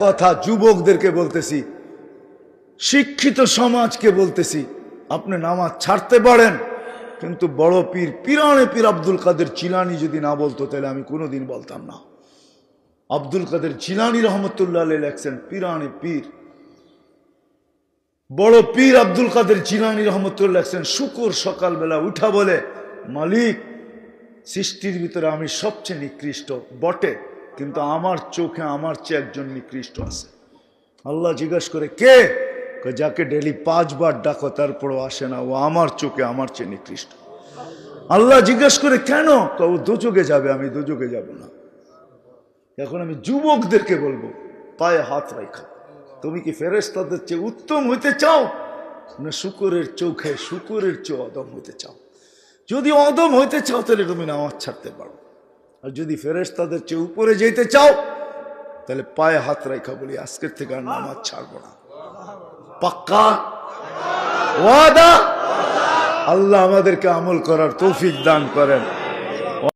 কথা যুবকদেরকে বলতেছি, শিক্ষিত সমাজকে বলতেছি, আপনি নামাজ ছাড়তে পারেন, কিন্তু বড় পীর পিরানে পীর আব্দুল কাদের জিলানী যদি না বলতো তাহলে আমি কোনোদিন বলতাম না। আব্দুল কাদের জিলানী রহমতুল্লাহ আলাইহি লেখছেন পিরানে পীর, বড় পীর আব্দুল কাদের জিলানী রহমতুল্লাহ লেখছেন, শুকর সকালবেলা উঠা বলে, মালিক সৃষ্টির ভিতরে আমি সবচেয়ে নিকৃষ্ট বটে, কিন্তু আমার চোখে আমার চেয়ে একজন নিকৃষ্ট আছে। আল্লাহ জিজ্ঞেস করে কে? যাকে ডেলি 5 বার ডাকো তারপরও আসে না, ও আমার চোখে আমার চেয়ে নিকৃষ্ট। আল্লাহ জিজ্ঞেস করে কেন? ও দোজখে যাবে, আমি দোজখে যাব না। এখন আমি যুবকদেরকে বলবো, পায়ে হাত রাখা, তুমি কি ফেরেশতাদের চেয়ে উত্তম হইতে চাও, না শুকরের চোখে শুকরের চেয়ে অদম হইতে চাও? যদি অদম হইতে চাও তাহলে তুমি নামাজ ছাড়তে পারো, আর যদি ফেরেশতাদের চেয়ে উপরে যেতে চাও তাহলে পায়ে হাত রাখা বলি, আজকের থেকে আর নামাজ ছাড়বো না। পাক্কা ওয়াদা? আল্লাহ আমাদেরকে আমল করার তৌফিক দান করেন।